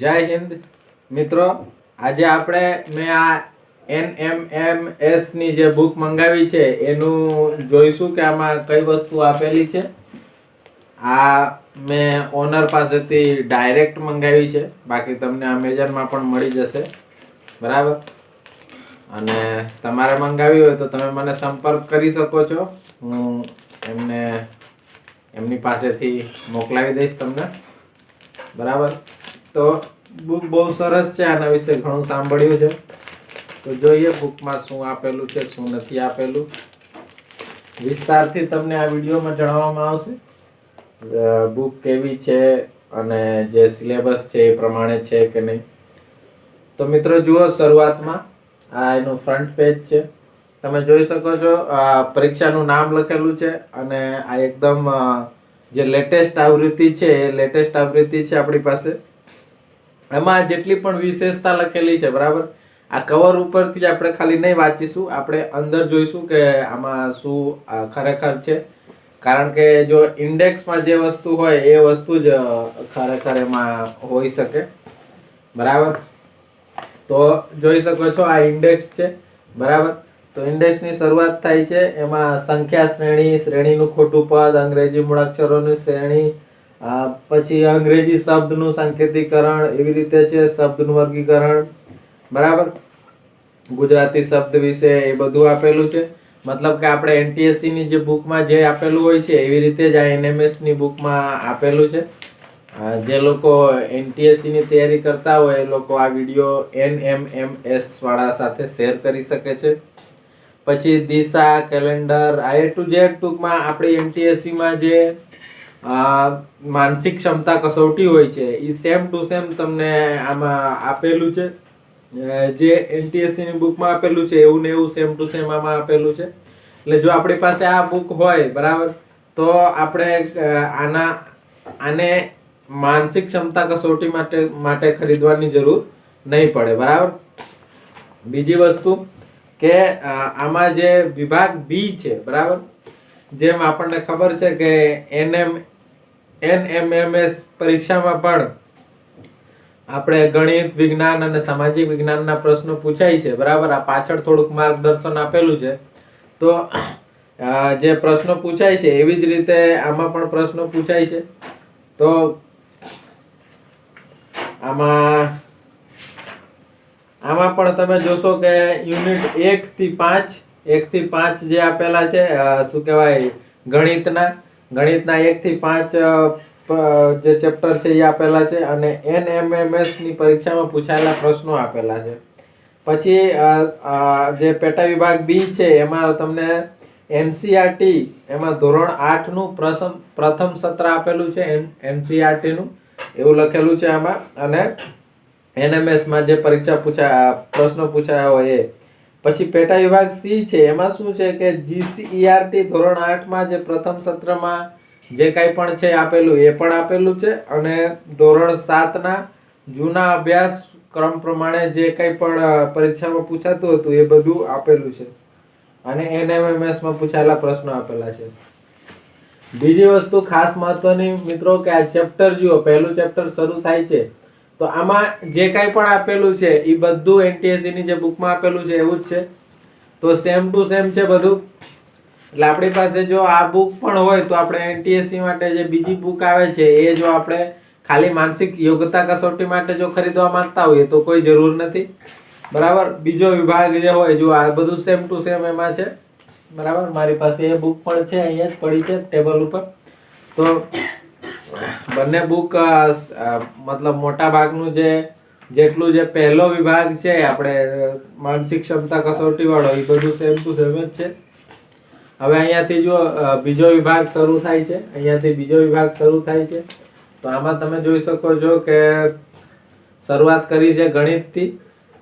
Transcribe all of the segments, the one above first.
જય હિન્દ મિત્રો, આજે આપણે મેં આ NMMS ની જે બુક મંગાવી છે એનું જોઈશું કે આમાં કઈ વસ્તુ આપેલી છે. આ મેં ઓનર પાસેથી ડાયરેક્ટ મંગાવી છે, બાકી તમને અમેઝોનમાં પણ મળી જશે, બરાબર. અને તમારે મંગાવી હોય તો તમે મને સંપર્ક કરી શકો છો. હું એમની પાસેથી મોકલાવી દઈશ તમને, બરાબર. તો બુક બહુ સરસ છે, આના વિશે ઘણું સાંભળ્યું છે. તો જોઈએ બુકમાં શું આપેલું છે, શું નથી આપેલું. વિસ્તારથી તમને આ વિડીયોમાં જણાવવામાં આવશે બુક કેવી છે અને જે સિલેબસ છે એ પ્રમાણે છે કે નહીં. તો મિત્રો જુઓ, શરૂઆતમાં આ એનું ફ્રન્ટ પેજ છે. તમે જોઈ શકો છો આ પરીક્ષાનું નામ લખેલું છે અને આ એકદમ જે લેટેસ્ટ આવૃત્તિ છે એ લેટેસ્ટ આવૃત્તિ છે આપણી પાસે. એમાં જેટલી પણ વિશેષતા લખેલી છે, બરાબર. આ કવર ઉપરથી આપણે ખાલી નહીં વાંચીશું, આપણે અંદર જોઈશું કે આમાં શું ખરેખર છે. કારણ કે જો ઇન્ડેક્સમાં જે વસ્તુ હોય એ વસ્તુ જ ખરેખર એમાં હોઈ શકે, બરાબર. તો જોઈ શકો છો આ ઇન્ડેક્સ છે, બરાબર. તો ઇન્ડેક્સની શરૂઆત થાય છે એમાં સંખ્યા શ્રેણી, શ્રેણીનું ખોટું પદ, અંગ્રેજી મૂળાક્ષરોની શ્રેણી, પછી અંગ્રેજી શબ્દનું સાંકેતિકરણ, એવી રીતે છે શબ્દનું વર્ગીકરણ, બરાબર. ગુજરાતી શબ્દ વિશે એ બધું આપેલું છે. મતલબ કે આપણે NTSE ની જે બુકમાં જે આપેલું હોય છે એવી રીતે જ આ NMS ની બુકમાં આપેલું છે. જે લોકો NTSE ની તૈયારી કરતા હોય એ લોકો આ વિડીયો NMMS વાળા સાથે શેર કરી શકે છે. પછી દિશા, કેલેન્ડર, આ A to Z ટૂંકમાં આપણી NTSE માં જે માનસિક ક્ષમતા કસોટી હોય છે એ સેમ ટુ સેમ તમને આમાં આપેલું છે. જે NTSE ની બુકમાં આપેલું છે એવું ને એવું સેમ ટુ સેમ આમાં આપેલું છે. એટલે જો આપણી પાસે આ બુક હોય, બરાબર, તો આપણે આને માનસિક ક્ષમતા કસોટી માટે ખરીદવાની જરૂર નહીં પડે, બરાબર. બીજી વસ્તુ કે આમાં જે વિભાગ B છે, બરાબર, જેમ આપણને ખબર છે કે NMMS પરીક્ષામાં પણ આપણે ગણિત, વિજ્ઞાન અને સામાજિક વિજ્ઞાનના પ્રશ્નો પૂછાય છે, બરાબર. આ પાછળ થોડુંક માર્ગદર્શન આપેલું છે. તો જે પ્રશ્નો પૂછાય છે એવી જ રીતે આમાં પણ પ્રશ્નો પૂછાય છે. તો આમાં પણ તમે જોશો કે યુનિટ 1 થી 5 જે આપેલા છે, શું કહેવાય, ગણિતના 1 થી 5 જે ચેપ્ટર છે એ આપેલા છે અને NMMS ની પરીક્ષામાં પૂછાયેલા પ્રશ્નો આપેલા છે. પછી જે પેટા વિભાગ B છે એમાં તમને NCERT એમાં ધોરણ 8 નું પ્રથમ સત્ર આપેલું છે, NCERT નું એવું લખેલું છે આમાં. અને NMS માં જે પ્રશ્નો પૂછાયા હોય એ. પછી પેટા વિભાગ C છે એમાં શું છે કે GCERT ધોરણ 8 માં જે પ્રથમ સત્રમાં જે કાંઈ પણ છે આપેલું એ પણ આપેલું છે. અને ધોરણ 7 ના જૂના અભ્યાસક્રમ પ્રમાણે જે કંઈ પણ પરીક્ષામાં પૂછાતું હતું એ બધું આપેલું છે. અને NMMS માં પૂછાયેલા પ્રશ્નો આપેલા છે. બીજી વસ્તુ ખાસ મહત્વની મિત્રો કે આ ચેપ્ટર જુઓ, પહેલું ચેપ્ટર શરૂ થાય છે તો આમાં જે કાંઈ પણ આપેલું છે એ બધું NTSE ની જે બુકમાં આપેલું છે એવું જ છે. તો સેમ ટુ સેમ છે બધું. એટલે આપણી પાસે જો આ બુક પણ હોય તો આપણે NTSE માટે જે બીજી બુક આવે છે એ જો આપણે ખાલી માનસિક યોગ્યતા કસોટી માટે જો ખરીદવા માંગતા હોઈએ તો કોઈ જરૂર નથી, બરાબર. બીજો વિભાગ જે હોય જો આ બધું સેમ ટુ સેમ એમાં છે, બરાબર. મારી પાસે એ બુક પણ છે, અહીંયા જ પડી છે ટેબલ ઉપર. તો બંને બુક મતલબ મોટા ભાગનું જેટલું જે પહેલો વિભાગ છે આપણે માનસિક ક્ષમતા કસોટી વાળો એ બધું સેમ ટુ સેમ જ છે. હવે અહીંયાથી જો બીજો વિભાગ શરૂ થાય છે. તો આમાં તમે જોઈ શકો છો કે શરૂઆત કરી છે ગણિતથી.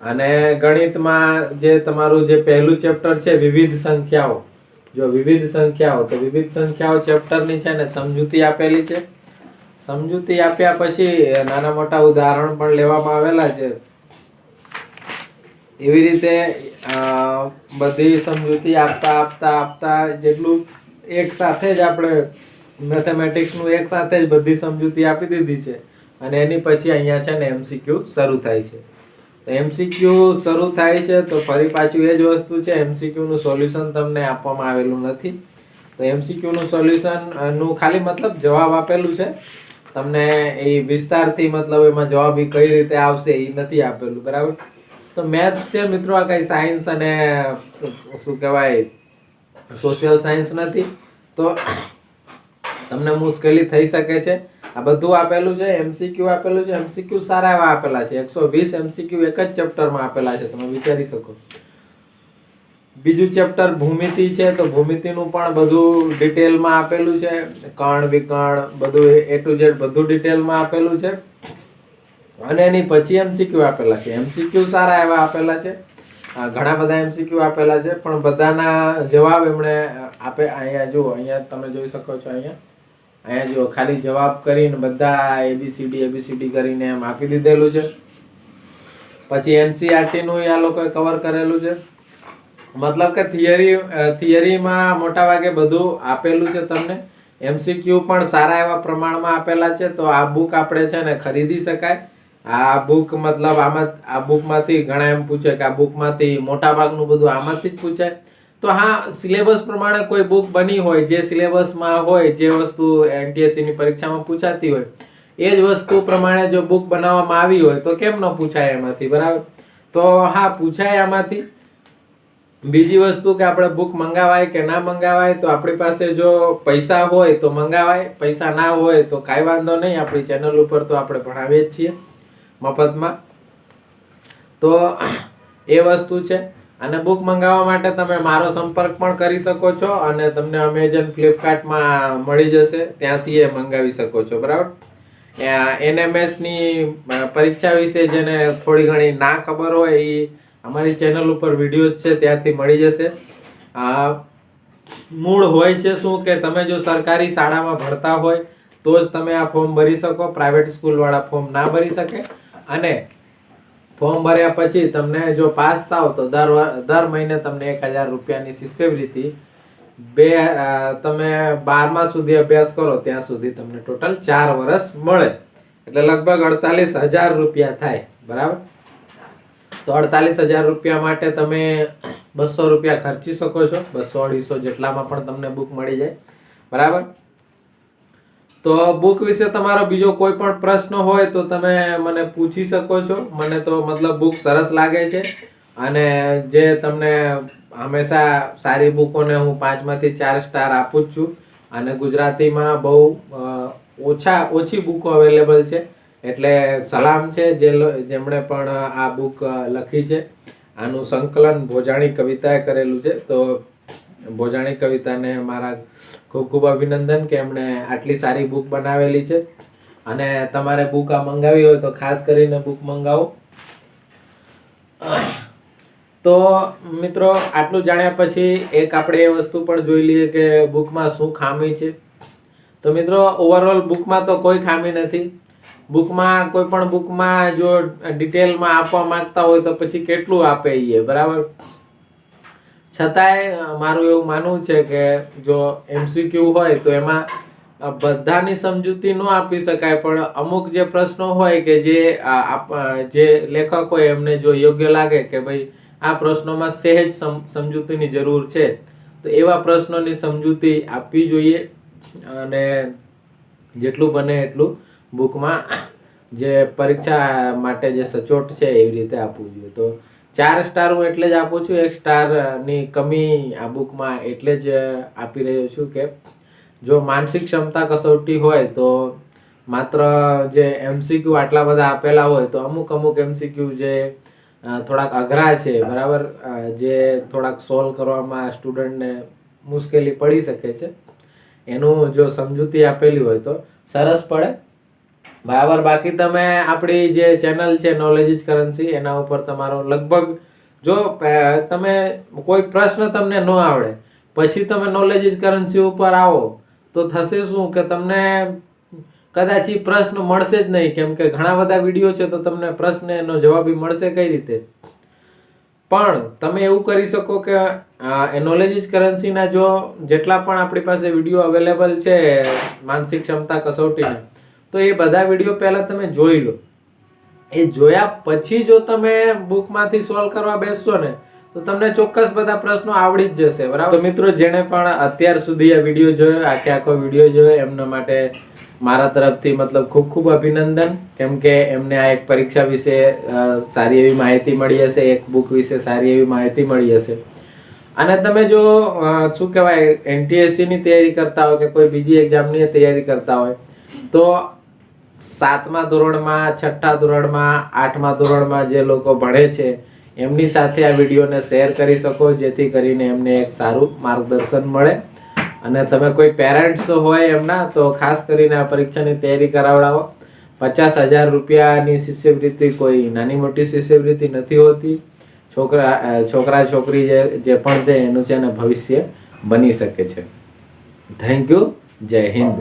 અને ગણિતમાં જે તમારું જે પહેલું ચેપ્ટર છે વિવિધ સંખ્યાઓ, જો વિવિધ સંખ્યાઓ ચેપ્ટરની છે ને સમજૂતી આપેલી છે. સમજૂતી આપ્યા પછી નાના મોટા ઉદાહરણ પણ લેવામાં આવેલા છે. એવી રીતે બધી સમજૂતી આપતા જેટલું એક સાથે જ આપણે મેથેમેટિક્સનું એક સાથે જ બધી સમજૂતી આપી દીધી છે. અને એની પછી અહીંયા છે ને MCQ શરૂ થાય છે. તો MCQ શરૂ થાય છે તો ફરી પાછું એ જ વસ્તુ છે, MCQ નું સોલ્યુશન તમને આપવામાં આવેલું નથી. તો MCQ નું સોલ્યુશન નું ખાલી મતલબ જવાબ આપેલું છે તમને, એ વિસ્તારથી મતલબ એમાં જવાબ કઈ રીતે આવશે એ નથી આપેલું, બરાબર. તો મેથ્સ છે મિત્રો, આ કઈ સાયન્સ અને શું કહેવાય સોશિયલ સાયન્સ નથી, તો તમને મુશ્કેલી થઈ શકે છે. આ બધું આપેલું છે, MCQ આપેલું છે. MCQ સારા એવા આપેલા છે, 120 MCQ એક જ ચેપ્ટરમાં આપેલા છે, તમે વિચારી શકો. બીજું ચેપ્ટર ભૂમિતિ છે, તો ભૂમિતિનું પણ બધું ડિટેલમાં આપેલું છે, કણ વિકર્ણ બધું A to Z બધું ડિટેલમાં આપેલું છે. અને એની પછી MCQ આપેલા છે. MCQ સારા એવા આપેલા છે, ઘણા બધા MCQ આપેલા છે, પણ બધાના જવાબ એમણે અહીંયા જુઓ, અહીંયા તમે જોઈ શકો છો, અહીંયા જુઓ ખાલી જવાબ કરીને બધા ABCD કરીને એમ આપી દીધેલું છે. પછી NCERT નું આ લોકોએ કવર કરેલું છે, મતલબ કે થિયરીમાં મોટા ભાગે બધું આપેલું છે તમને. MCQ પણ સારા એવા પ્રમાણમાં આપેલા છે. તો આ બુક આપણે છે ને ખરીદી શકાય. આ બુક મતલબ આ બુકમાંથી ઘણા એમ પૂછે કે આ બુકમાંથી મોટા ભાગનું બધું આમાંથી જ પૂછાય. તો હા, સિલેબસ પ્રમાણે કોઈ બુક બની હોય, જે સિલેબસમાં હોય, જે વસ્તુ NTSE ની પરીક્ષામાં પૂછાતી હોય એ જ વસ્તુ પ્રમાણે જો બુક બનાવવામાં આવી હોય તો કેમ ન પૂછાય એમાંથી, બરાબર. તો હા, પૂછાય આમાંથી. બીજી વસ્તુ કે આપણે બુક મંગાવાય કે ના મંગાવાય, તો આપણી પાસે જો પૈસા હોય તો મંગાવાય, પૈસા ના હોય તો કાંઈ વાંધો નહીં. આપણી ચેનલ ઉપર તો આપણે ભણાવીએ જ છીએ મફતમાં. તો એ વસ્તુ છે. અને બુક મંગાવવા માટે તમે મારો સંપર્ક પણ કરી શકો છો, અને તમને Amazon ફ્લિપકાર્ટમાં મળી જશે, ત્યાંથી એ મંગાવી શકો છો, બરાબર. NMS ની પરીક્ષા વિશે જેને થોડી ઘણી ના ખબર હોય એ અમારી ચેનલ ઉપર વિડીયો છે, ત્યાંથી મળી જશે. મૂળ હોય છે શું કે તમે જો સરકારી શાળામાં ભણતા હોય તો જ તમે આ ફોર્મ ભરી શકો, પ્રાઇવેટ સ્કૂલ વાળા ફોર્મ ના ભરી શકે. અને ફોર્મ ભર્યા પછી તમને જો પાસ થાવ તો દર મહિને તમને 1000 રૂપિયાની શિષ્યવૃત્તિ, તમે 12મા સુધી અભ્યાસ કરો ત્યાં સુધી તમને ટોટલ 4 વર્ષ મળે, એટલે લગભગ 48,000 રૂપિયા થાય, બરાબર. તો 48,000 રૂપિયા માટે તમે 200 રૂપિયા ખર્ચી શકો છો, 200-250 જેટલામાં પણ તમને બુક મળી જાય, બરાબર. તો બુક વિશે તમારો બીજો કોઈ પણ પ્રશ્ન હોય તો તમે મને પૂછી શકો છો. મને તો મતલબ બુક સરસ લાગે છે, અને જે તમને હંમેશા સારી બુકોને હું 5માંથી 4 સ્ટાર આપું જ છું. અને ગુજરાતીમાં બહુ ઓછી બુકો અવેલેબલ છે, એટલે સલામ છે જેમણે પણ આ બુક લખી છે. આનું સંકલન ભોજાણી કવિતાએ કરેલું છે. તો ભોજાણી કવિતાને મારા ખૂબ ખૂબ અભિનંદન કે એમણે આટલી સારી બુક બનાવેલી છે. અને તમારે બુક આ મંગાવી હોય તો ખાસ કરીને બુક મંગાવો. તો મિત્રો, આટલું જાણ્યા પછી એક આપણે એ વસ્તુ પણ જોઈ લઈએ કે બુકમાં શું ખામી છે. તો મિત્રો, ઓવરઓલ બુકમાં તો કોઈ ખામી નથી. બુકમાં કોઈ પણ બુકમાં જો ડિટેલમાં આપવા માંગતા હોય તો પછી કેટલું આપે એ, બરાબર. છતાંય મારું એવું માનવું છે કે જો MCQ હોય તો એમાં બધાની સમજૂતી ન આપી શકાય, પણ અમુક જે પ્રશ્નો હોય કે જે લેખક હોય એમને જો યોગ્ય લાગે કે ભાઈ આ પ્રશ્નોમાં સહેજ સમજૂતીની જરૂર છે, તો એવા પ્રશ્નોની સમજૂતી આપવી જોઈએ. અને જેટલું બને એટલું બુકમાં જે પરીક્ષા માટે જે સચોટ છે એવી રીતે આપવું જોઈએ. તો 4 સ્ટાર હું એટલે જ આપું છું, 1 સ્ટારની કમી આ બુકમાં એટલે જ આપી રહ્યો છું કે જો માનસિક ક્ષમતા કસોટી હોય તો માત્ર જે MCQ આટલા બધા આપેલા હોય તો અમુક MCQ જે થોડાક અઘરા છે, બરાબર, જે થોડાક સોલ્વ કરવામાં સ્ટુડન્ટને મુશ્કેલી પડી શકે છે, એનું જો સમજૂતી આપેલી હોય તો સરસ પડે, બરાબર. બાકી તમે આપણી જે ચેનલ છે નોલેજ ઇઝ કરન્સી, એના ઉપર તમારો લગભગ જો તમે કોઈ પ્રશ્ન તમને ન આવડે પછી તમે નોલેજ ઇઝ કરન્સી ઉપર આવો તો થશે શું કે તમને કદાચ એ પ્રશ્ન મળશે જ નહીં, કેમ કે ઘણા બધા વિડીયો છે તો તમને પ્રશ્ન એનો જવાબ મળશે કઈ રીતે. પણ તમે એવું કરી શકો કે નોલેજ ઇઝ કરન્સીના જો જેટલા પણ આપણી પાસે વિડીયો અવેલેબલ છે માનસિક ક્ષમતા કસોટીના, તો એ બધા વિડીયો પહેલા તમે જોઈ લો. એ જોયા પછી જો તમે બુકમાંથી સોલ્વ કરવા બેસશો ને તો તમને ચોક્કસ બધા પ્રશ્નો આવડી જ જશે, બરાબર. તો મિત્રો, જેણે પણ અત્યાર સુધી આ વિડીયો જોયો, આખો વિડીયો જોયો, એમના માટે મારા તરફથી મતલબ ખૂબ ખૂબ અભિનંદન, કેમ કે એમને આ એક પરીક્ષા વિશે સારી એવી માહિતી મળી હશે, એક બુક વિશે સારી એવી માહિતી મળી હશે. અને તમે જો શું કહેવાય NTSE ની તૈયારી કરતા હોય કે કોઈ બીજી એક્ઝામની તૈયારી કરતા હોય તો 7મા ધોરણમાં, 6ઠ્ઠા ધોરણમાં, 8મા ધોરણમાં જે લોકો ભણે છે એમની સાથે આ વિડીયોને શેર કરી શકો, જેથી કરીને એમને એક સારું માર્ગદર્શન મળે. અને તમે કોઈ પેરેન્ટ્સ હોય એમના, તો ખાસ કરીને આ પરીક્ષાની તૈયારી કરાવડાવો. 50,000 રૂપિયાની શિષ્યવૃત્તિ કોઈ નાની મોટી શિષ્યવૃત્તિ નથી હોતી. છોકરા છોકરી જે પણ છે એનું છે ને ભવિષ્ય બની શકે છે. Thank you. જય હિન્દ.